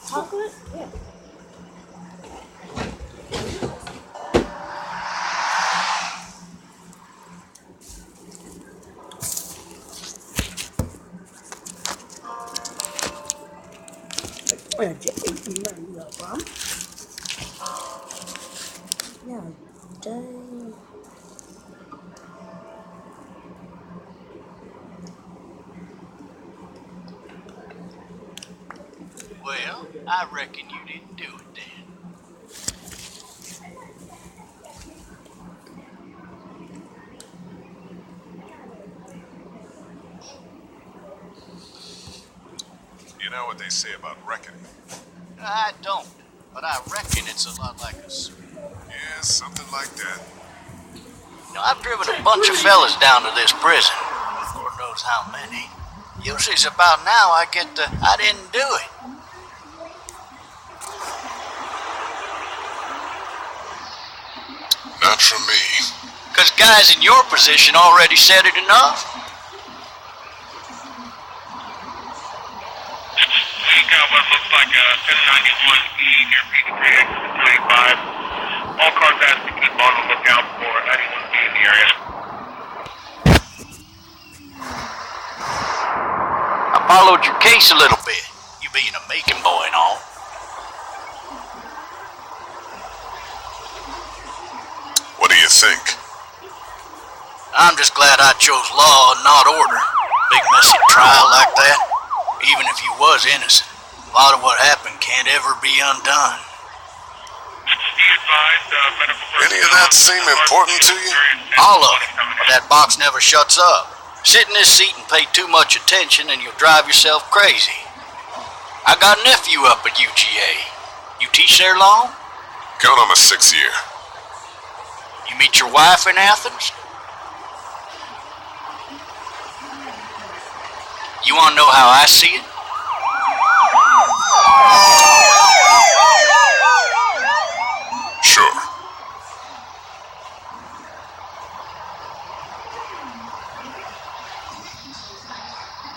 Chocolate? Yeah. Where'd you eat money up, huh? No, dang. Well, I reckon you didn't do it then. You know what they say about reckoning? I don't, but I reckon it's a lot like a... Yeah, something like that. I've driven a bunch of fellas down to this prison. Lord knows how many. Usually it's about now I get the, I didn't do it. Not from me. Because guys in your position already said it enough. We got what looks like a 1091 E near Peachtree, exit 25. All cars asked to keep on the lookout for 91B in the area. I followed your case a little bit, you being a Macon boy and all. What do you think? I'm just glad I chose law and not order. Big messy trial like that, even if you was innocent. A lot of what happened can't ever be undone. Any of that seem important to you? All of it, but that box never shuts up. Sit in this seat and pay too much attention and you'll drive yourself crazy. I got a nephew up at UGA. You teach there long? Going on my 6th year. You meet your wife in Athens? You want to know how I see it? Sure.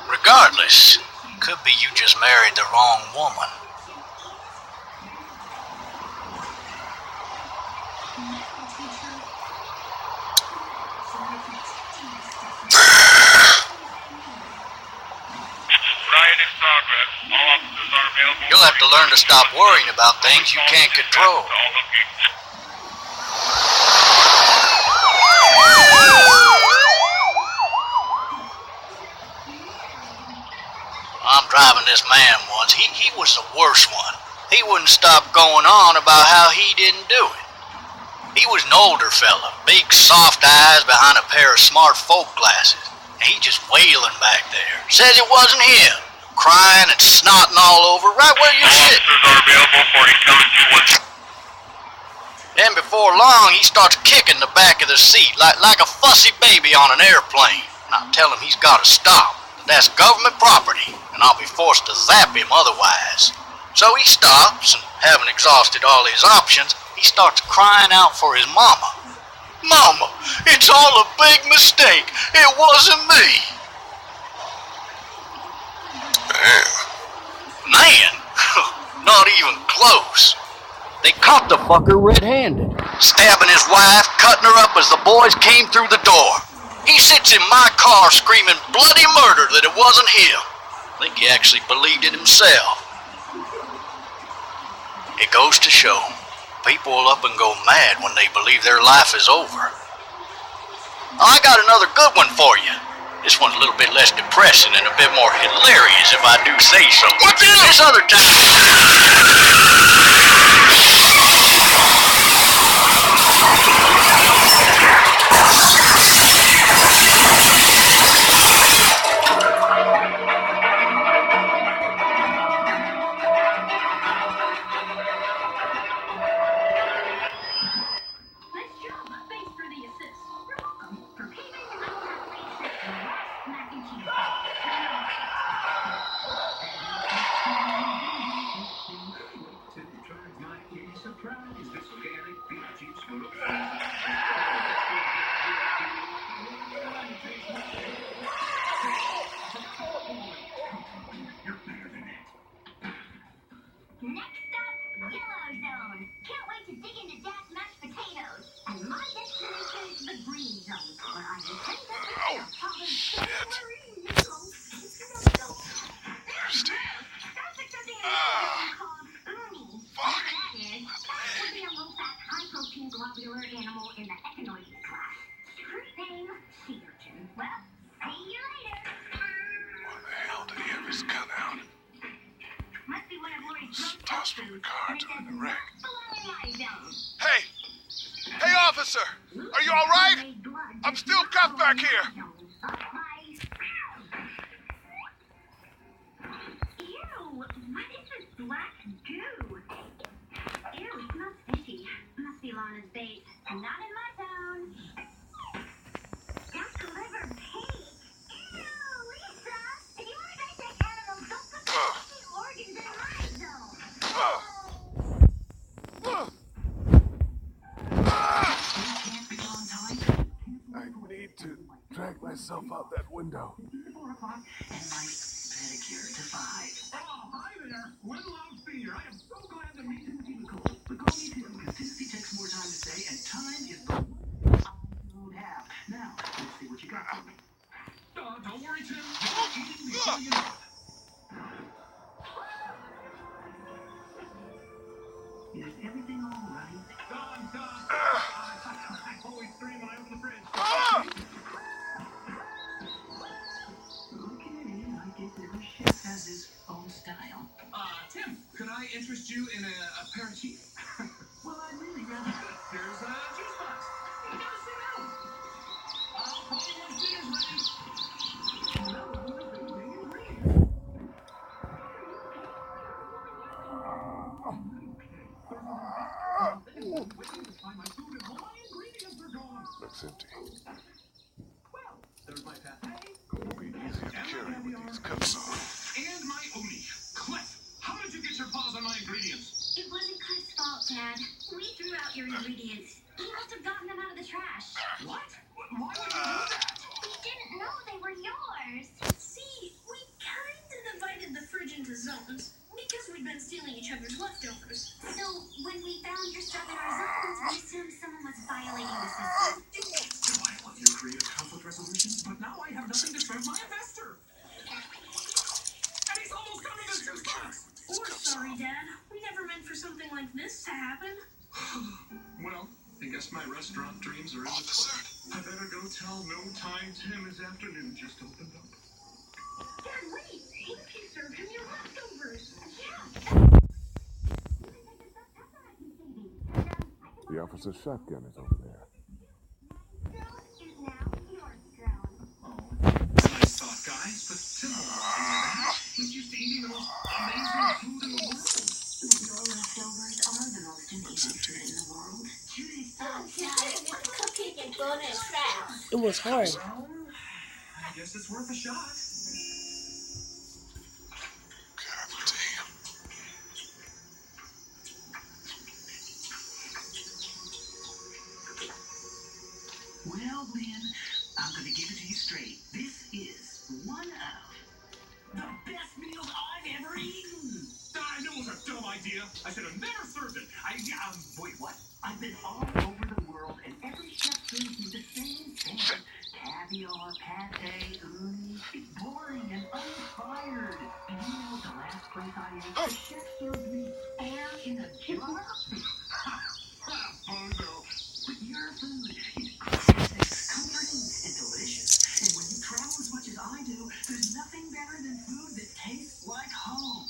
Regardless, could be you just married the wrong woman. Riot in progress. All officers are available. You'll have to learn to stop worrying about things you can't control. All locations. I'm driving this man once. He was the worst one. He wouldn't stop going on about how he didn't do it. He was an older fella, big soft eyes behind a pair of smart folk glasses. And he just wailing back there. Says it wasn't him. Crying and snotting all over right where you're All sitting. officers are available for intelligence with. Then before long, he starts kicking the back of the seat like a fussy baby on an airplane. And I tell him he's got to stop. That's government property, and I'll be forced to zap him otherwise. So he stops, and having exhausted all his options, he starts crying out for his mama. Mama, it's all a big mistake. It wasn't me. Man, not even close. They caught the fucker red-handed, stabbing his wife, cutting her up as the boys came through the door. He sits in my car screaming bloody murder that it wasn't him. I think he actually believed it himself. It goes to show, people will up and go mad when they believe their life is over. I got another good one for you. This one's a little bit less depressing and a bit more hilarious if I do say so. What's this other time? Next up, Yellowzone. Can't wait to dig into Dad's mashed potatoes. And my destination is the Green Zone, where I intend to be a Shit. Thirsty. That's accepting a zone called Uni. Fuck. That is, that would be a low-fat, high-protein globular animal in the echinoides class. Street name, sea urchin. Well, see you later. Why the hell did he have his gun out? Must be one of Lori's drunk Tossed from the car during the wreck. Hey! Hey, officer! Are you alright? I'm still cuffed back here! Ew! What is this black goo? Ew, it smells fishy. Must be Lana's bait. Not in my town. Duck liver pig! Ew, Lisa! If you want to dissect animals, don't put the organs in my zone! I need to drag myself out that window. 4 o'clock and my pedicure to 5. Oh, hi there. Wendell Senior. I am so glad to meet you, Nicole. But call me Tim because Tennessee takes more time to say, and time is the one I don't have. Now, let's see what you got for me. Don't worry, Tim. You're eating before you know it. Is everything all right? Done. I always scream when I open the fridge. Okay, I guess every chef has his own style. Tim, could I interest you in a aperitif? Well, I'd really rather. There's a juice box. You gotta sit down. I'll call you once dinner's ready. No, everything is ready. Looks empty. Well, there's my pate. It'll be easier to carry with these cuffs on. And my uni. Cliff, how did you get your paws on my ingredients? It wasn't Cliff's fault, Dad. We threw out your ingredients. He must have gotten them out of the trash. What? Why would you do that? We didn't know they were yours. See, we kind of divided the fridge into zones because we'd been stealing each other's leftovers. So when we found your stuff in our zones, we assumed someone was violating the system. Oh, I love your creative conflict resolutions, but now I have nothing to serve my investor. And he's almost done with his juice box. We're sorry, Dad. We never meant for something like this to happen. Well, I guess my restaurant dreams are in the cloud. I better go tell No Time Tim his afternoon just opened up. Dad, wait. What if you serve him your leftovers? The officer's shotgun is over there. Nice thought, guys, but Tim won't want any of that. He's used to eating the most amazing food in the world. Your leftovers are the most amazing food in the world. Cooking and going in trash. It was hard. Well, I guess it's worth a shot. God damn. Well, Lynn, I'm gonna give it to you straight. This is one of the best meals I've ever eaten. I knew it was a dumb idea. I should have never served it. Wait, what? I've been all over the world, and every chef serves me the same thing. Caviar, pate, uni. It's boring and uninspired. And you know the last place I ate, the chef served me air in a jar. Bozo. But your food is classic, comforting, and delicious. And when you travel as much as I do, there's nothing better than food that tastes like home.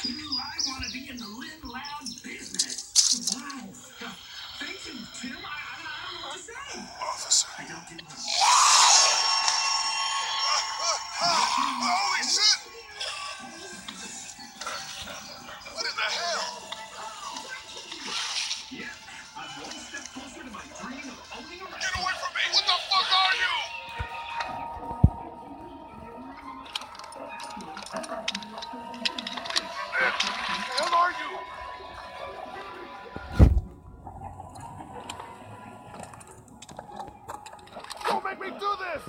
I want to be in the Lynn Loud business. Wow. Thank you, Tim. I don't know what to say. Officer. I don't do much. Holy shit! What in the hell? Yeah, I'm one step closer to my dream of owning a Get away from me! What the fuck are you? What the hell are you? Don't make me do this!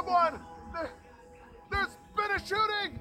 Someone! There's been a shooting!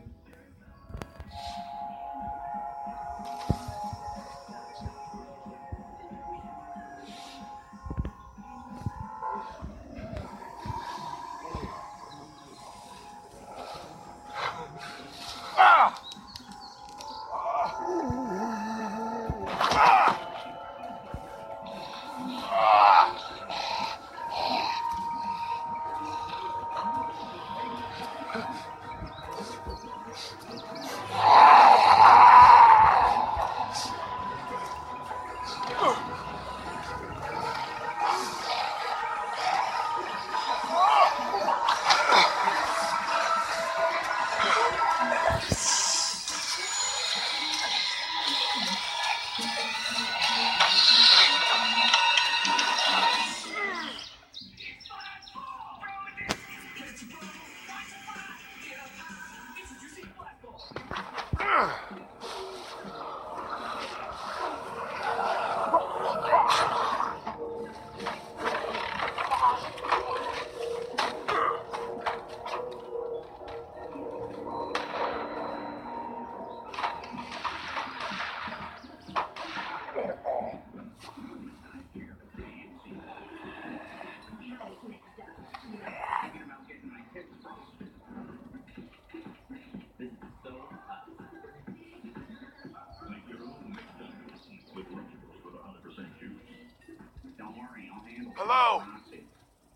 Hello?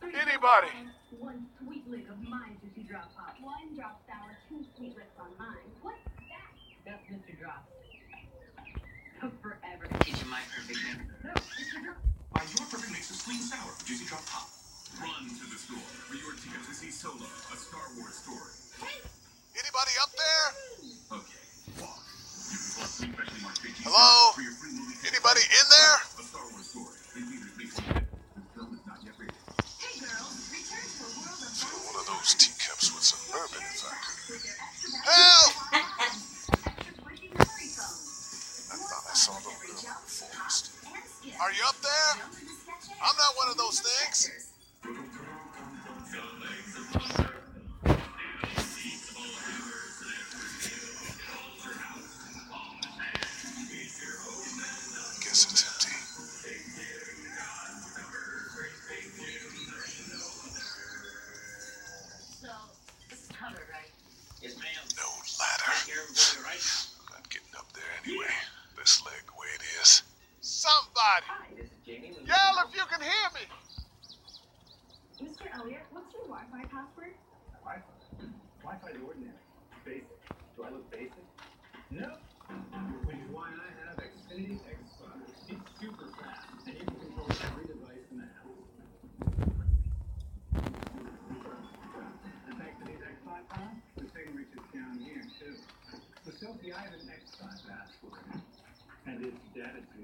Anybody? One sweet lick of my juicy drop pop. One drop sour, two sweet licks on mine. What's that? That's Mr. Drop. Took forever to teach you my perfect mix. No, Mr. Drop. Buy your perfect mix of sweet and sour with Juicy Drop Pop. Run to the store for your ticket to see Solo, a Star Wars story. Anybody up there? Okay, walk. You can plus free freshly marked big cheese Hello? for your free movie ticket. Anybody in there? A Star Wars story. In theaters May 25th. The film is not yet rated. Hey girls, return to a world of Throw one of those teacups with some bourbon if I could. with their extra Help! extra squishy memory foam. I thought I saw the real forest. And skip. Are you up there? Built into sketches. I'm not one of those things. Guess it's empty. So, this is covered, right? Yes, ma'am. No ladder. Take care of it for you right now. I'm not getting up there anyway. This leg the way it is. Somebody! Hi, this is Jamie. Yell if you can hear me! Mr. Elliott, what's your Wi-Fi password? Wi-Fi is ordinary. Basic. Do I look basic? No. Which is why I have Xfinity X5. It's super fast, and you can control every device in the house. And thanks to these X5 pods, the signal reaches down here too. So Sophie, I have an X5 password, and it's data to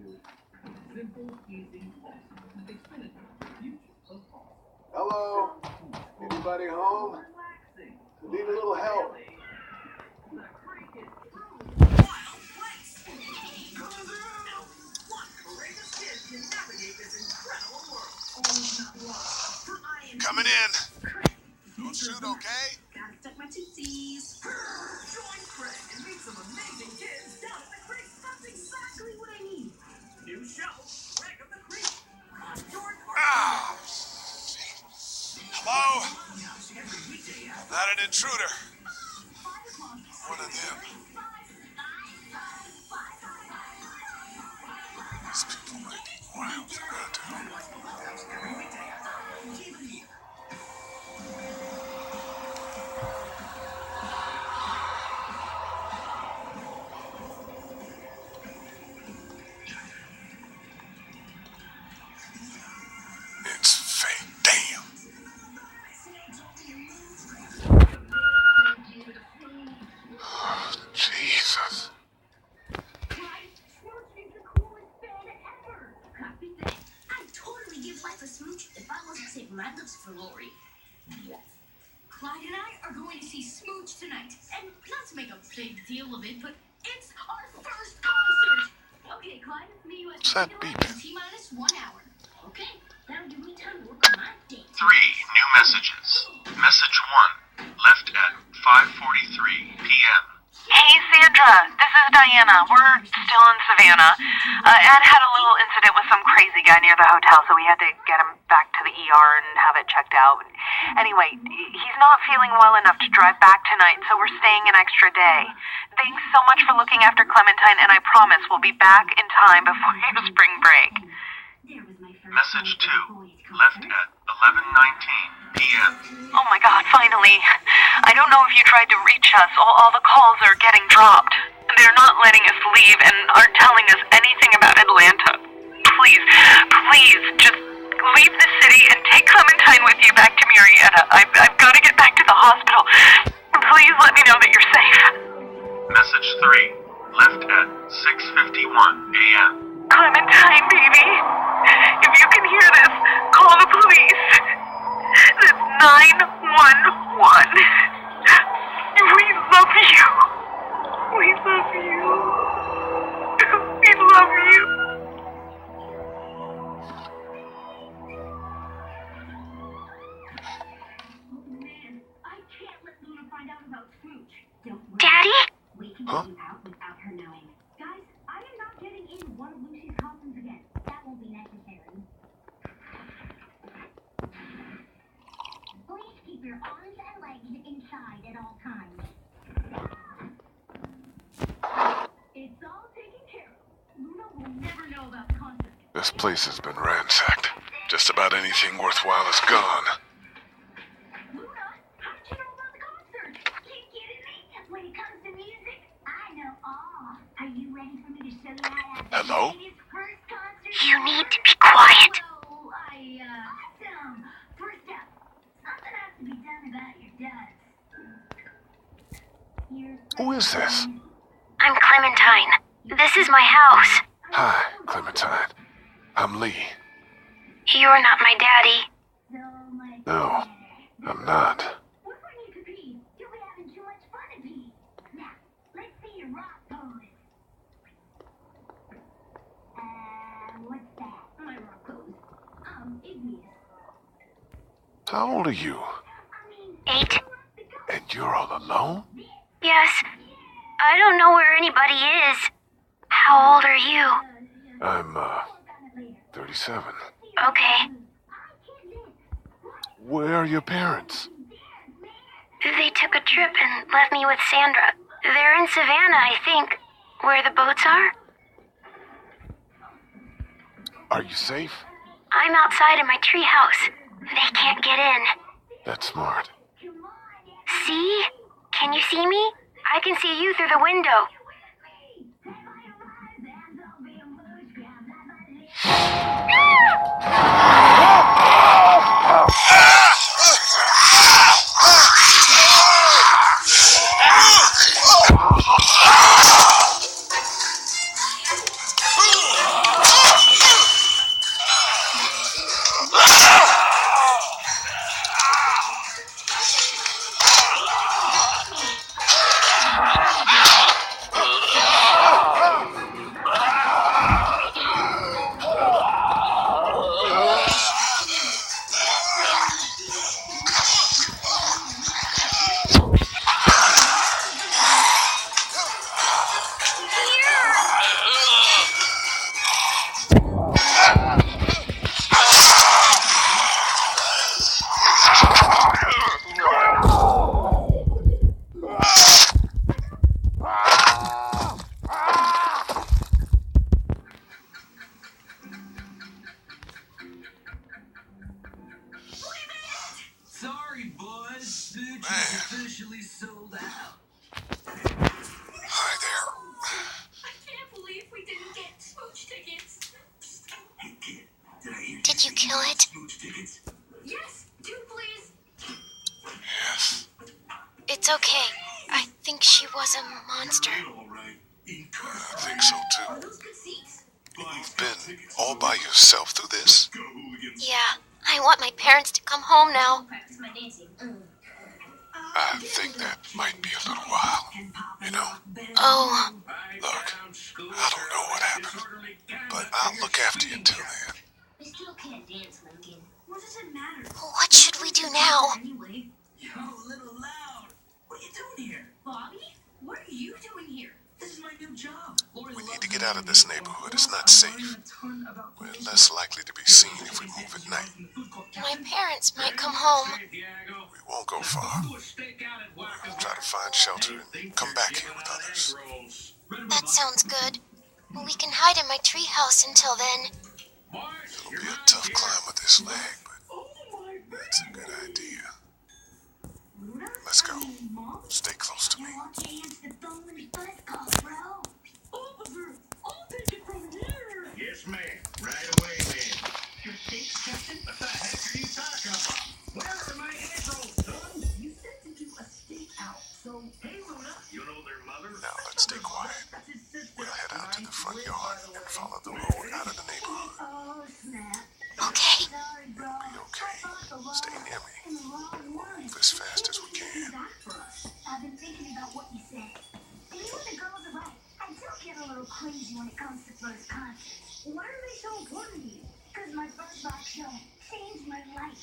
simple, easy, awesome. Xfinity, the future of awesome. Hello? Anybody home? Relaxing. Need a little help. The creek is Wild place! Coming through! One courageous kid can navigate this incredible world. All not lost, for I am Coming in. Craig. Don't shoot, okay? Gotta protect my tootsies. Join Craig and meet some amazing kids down at the creek. That's exactly what I need. New show, Craig of the Creek. On your Ah! Hello? every weekday after. Not an intruder. One of them. These people might be wild for goddamn. Every weekday after TV. It's fake. Damn. Jesus. I'd totally give life a smooch if I wasn't saving my lips for Lori. Clyde and I are going to see Smooch tonight. And not to make a big deal of it, but it's our first concert! Okay, Clyde, meet you at What's that Disneyland beeping? in T-minus 1 hour. Okay? That'll give me time to work on my date. 3 new messages. Message 1, left at 5:43 p.m. Hey, Sandra. This is Diana. We're still in Savannah. Ed had a little incident with some crazy guy near the hotel, so we had to get him back to the ER and have it checked out. Anyway, he's not feeling well enough to drive back tonight, so we're staying an extra day. Thanks so much for looking after Clementine, and I promise we'll be back in time before your spring break. Message 2, left at 11:19 p.m. Oh my God, finally. I don't know if you tried to reach us. All the calls are getting dropped. They're not letting us leave and aren't telling us anything about Atlanta. Please, just leave the city and take Clementine with you back to Murrieta. I've got to get back to the hospital. Please let me know that you're safe. Message 3, left at 6:51 a.m. Clementine, baby. If you can hear this, call the police. That's 911. We love you. We love you. We love you. Oh man, I can't let Luna find out about Smooch. Don't worry. Daddy? We can get you out without her knowing. Guys, I am not getting in one of Lucy's coffins again. That won't be necessary. Please keep your arms and legs inside at all times. It's all taken care of. Luna will never know about the concert. This place has been ransacked. Just about anything worthwhile is gone. Luna, how did you know about the concert? You kidding me? When it comes to music, I know all. Are you ready for me to show you how to have Hello? the first concert? You need to be quiet. Oh, awesome. First up, something has to be done about your duds. Who is this? I'm Clementine. This is my house. Hi, Clementine. I'm Lee. You're not my daddy. So much No, I'm not. What fun you could be? You'll be having too much fun to be. Now, let's see your rock pose. What's that? My rock pose. Igneous. How old are you? 8. And you're all alone? Yes. I don't know where anybody is. How old are you? I'm, 37. Okay. Where are your parents? They took a trip and left me with Sandra. They're in Savannah, I think. Where the boats are? Are you safe? I'm outside in my treehouse. They can't get in. That's smart. See? Can you see me? I can see you through the window. Sorry, boys. Smooch is officially sold out. Hi there. I can't believe we didn't get Smooch tickets. Hey, kid, did I hear Did you kill it? Smooch tickets? Yes, 2 please. Yes. It's okay. I think she was a monster. All right. I think so too. Are those good seats? You've been all by yourself through this? Go Hooligans. Yeah, I want my parents to come home now. Practice my dancing. I think that might be a little while. You know, Oh, look, I don't know what happened, but I'll look after you till then. I still can't dance, Lincoln. What does it matter? What should we do now? Anyway. Yo, a little loud. What are you doing here? Bobby? What are you doing here? This is my new job. We need to get out of this neighborhood. It's not safe. We're less likely to be seen if we move at night. My parents might come home. We won't go far. We'll try to find shelter and come back here with others. That sounds good. We can hide in my treehouse until then. It'll be a tough climb with this leg, but that's a good idea. Let's go. Stay close to me. Yes, ma'am. Right away, man. Your steaks, Captain? What the heck are you talking about? Where are my egg rolls, son? You said to do a steak out. So, hey, Luna, you know their mother? Now let's stay quiet. We'll head out to the front yard and follow the road out of the neighborhood. Okay. It'll be okay. Stay near me. We'll move as fast as we can. I've been thinking about what you said. And you and the girls are right. I do get a little crazy when it comes to first concerts. Why are they so important to you? Because my first rock show changed my life.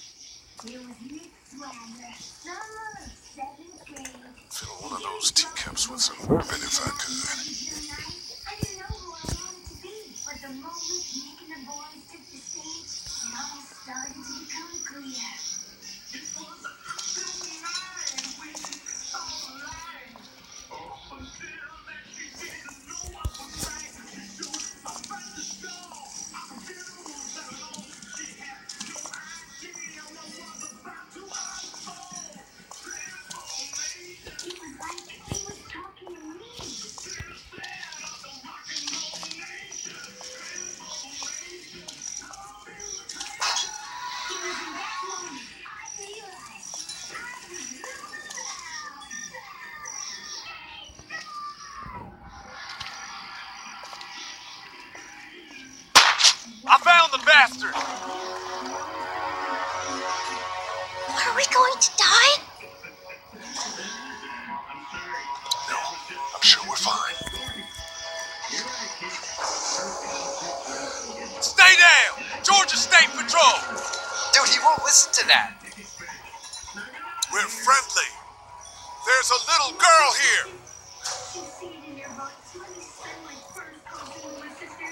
It was Nick Swagger, summer of 7th grade. Fill one of those teacups with some bourbon if I could. I didn't know who I wanted to be, but the moment Nick and the boys took the stage, it all started to become clear. It was a good night when it's all right. Oh, until that she didn't know what was right. She showed up at the show. I didn't want that alone. She had no idea what was about to unfold. Transformation. It was like he was talking to me. I found the bastard! Are we going to die? No, I'm sure we're fine. Stay down! Georgia State Patrol! Dude, he won't listen to that. We're friendly. There's a little girl here. You see it in your butts. Let me spend my first coffee with my sister.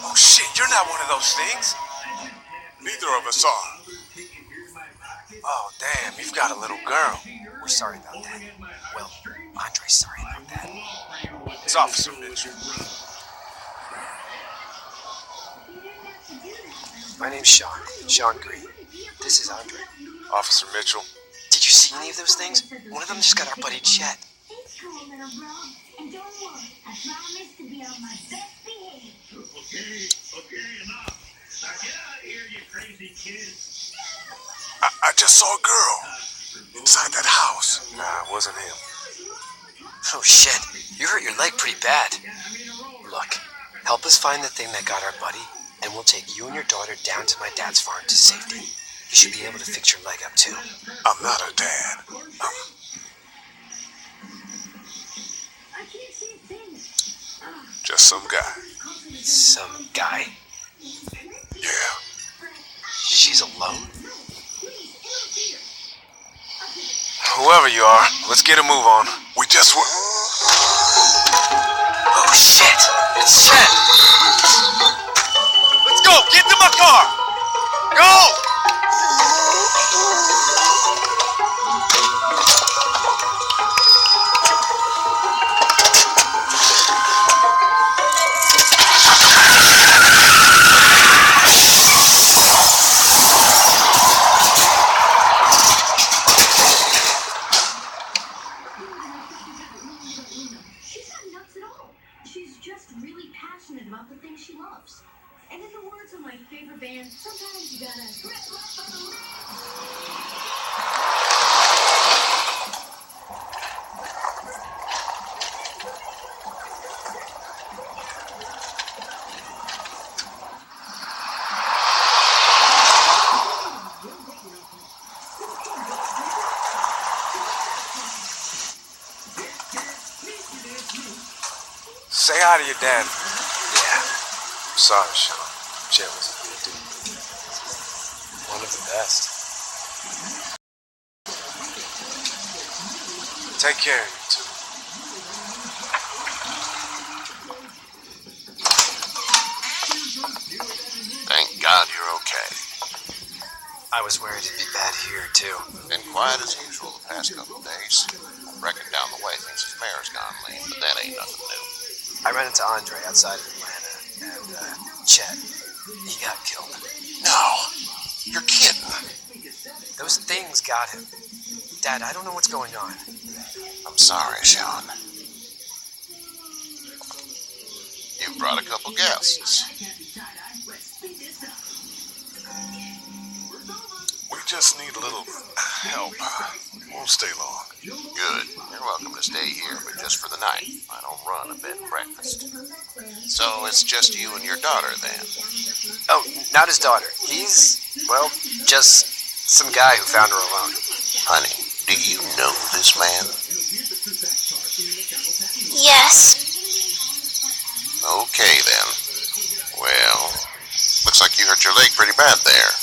Oh shit, you're not one of those things. Neither of us are. Oh, damn, you've got a little girl. We're sorry about that. Well, Andre's sorry about that. It's Officer Mitchell. My name's Sean. Sean Green. This is Andre. Officer Mitchell. Did you see any of those things? One of them just got our buddy Chet. It's cool, little bro. And don't worry, I promise to be on my best behavior. Okay, enough. Now get out of here, you crazy kids. I just saw a girl inside that house. Nah, it wasn't him. Oh shit, you hurt your leg pretty bad. Look, help us find the thing that got our buddy, and we'll take you and your daughter down to my dad's farm to safety. You should be able to fix your leg up too. I'm not a dad. I can't see a thing. Just some guy. Some guy? Yeah. She's alone? Whoever you are, let's get a move on. We just were... Oh shit! It's Chet! Let's go! Get to my car! Go! She's not nuts at all. She's just really passionate about the things she loves. And in the words of my favorite band, sometimes you gotta rip up on the Say hi to your dad. Yeah. Sorry, Sean. Jet was a good dude. One of the best. Take care of you two. Thank God you're okay. I was worried it'd be bad here, too. Been quiet as usual the past couple of days. Reckon down the way thinks his mare's gone lame, but that ain't nothing new. I ran into Andre outside of Atlanta, and, Chet, he got killed. No, you're kidding. Those things got him. Dad, I don't know what's going on. I'm sorry, Sean. You brought a couple guests. We just need a little help. Won't stay long. Good. You're welcome to stay here, but just for the night. I don't run a bed and breakfast. So it's just you and your daughter, then? Oh, not his daughter. He's, well, just some guy who found her alone. Honey, do you know this man? Yes. Okay, then. Well, looks like you hurt your leg pretty bad there.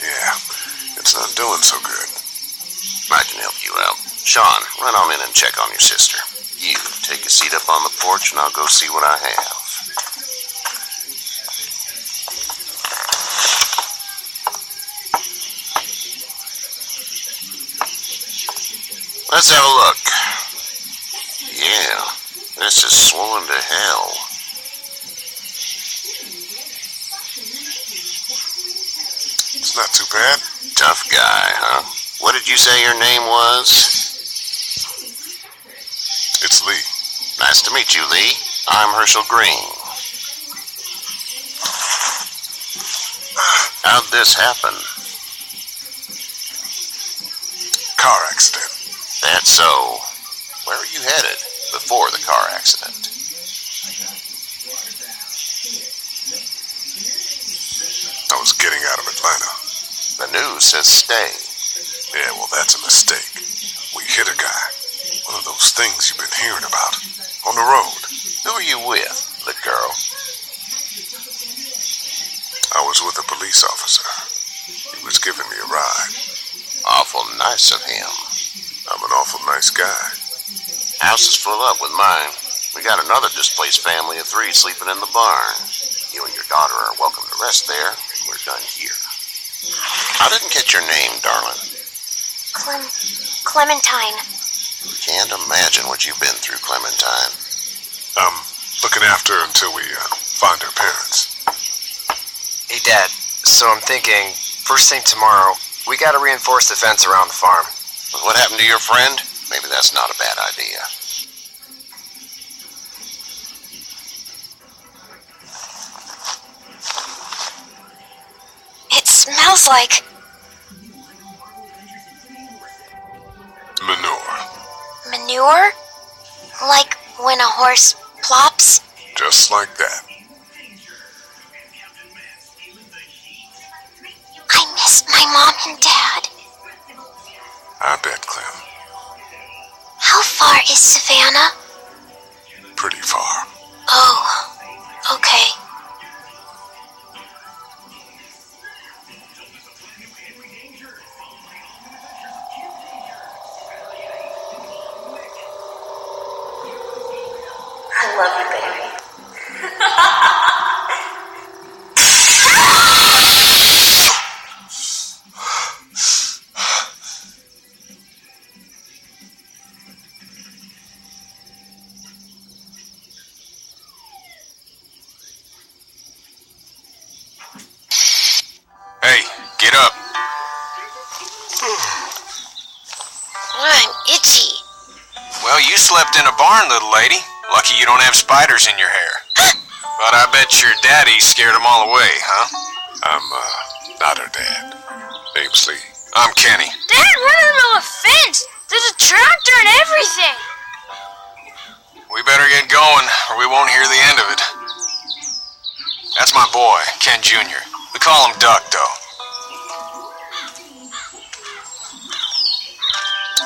Yeah, it's not doing so good. I can help you out. Sean, run on in and check on your sister. You take a seat up on the porch and I'll go see what I have. Let's have a look. Yeah, this is swollen to hell. It's not too bad. Tough guy, huh? What did you say your name was? It's Lee. Nice to meet you, Lee. I'm Herschel Green. How'd this happen? Car accident. That's so. Where were you headed before the car accident? I was getting out of Atlanta. The news says stay. Yeah, well, that's a mistake. We hit a guy. One of those things you've been hearing about. On the road. Who are you with? The girl? I was with a police officer. He was giving me a ride. Awful nice of him. I'm an awful nice guy. House is full up with mine. We got another displaced family of 3 sleeping in the barn. You and your daughter are welcome to rest there. We're done here. I didn't get your name, darling. Clementine. Can't imagine what you've been through, Clementine. I'm looking after her until we find her parents. Hey, Dad, so I'm thinking, first thing tomorrow, we gotta reinforce the fence around the farm. What happened to your friend? Maybe that's not a bad idea. It smells like Manure. manure? Like when a horse plops? Just like that. I miss my mom and dad. I bet, Clem. How far is Savannah? Pretty far. Oh, okay. I love you, baby. Hey, get up. I'm itchy. Well, you slept in a barn, little lady. Lucky you don't have spiders in your hair. But I bet your daddy scared them all away, huh? I'm, not her dad. Name's Lee. I'm Kenny. Dad, we're in the middle of a fence. There's a tractor and everything. We better get going, or we won't hear the end of it. That's my boy, Ken Jr. We call him Duck, though.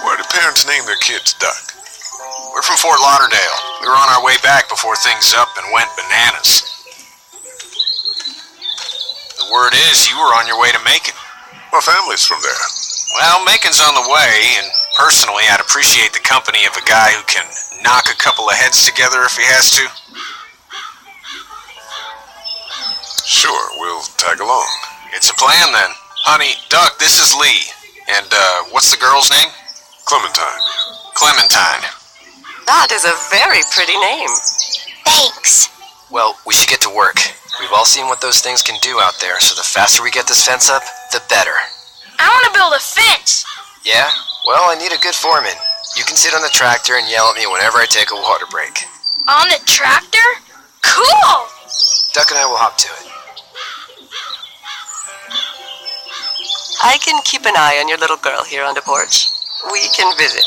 Why do parents name their kids Duck? We're from Fort Lauderdale. We were on our way back before things up and went bananas. Word is you were on your way to Macon. My family's from there. Well, Macon's on the way, and personally, I'd appreciate the company of a guy who can knock a couple of heads together if he has to. Sure, we'll tag along. It's a plan, then. Honey, Duck, this is Lee. And, what's the girl's name? Clementine. Clementine. That is a very pretty name. Thanks. Well, we should get to work. We've all seen what those things can do out there, so the faster we get this fence up, the better. I want to build a fence. Yeah? Well, I need a good foreman. You can sit on the tractor and yell at me whenever I take a water break. On the tractor? Cool! Duck and I will hop to it. I can keep an eye on your little girl here on the porch. We can visit.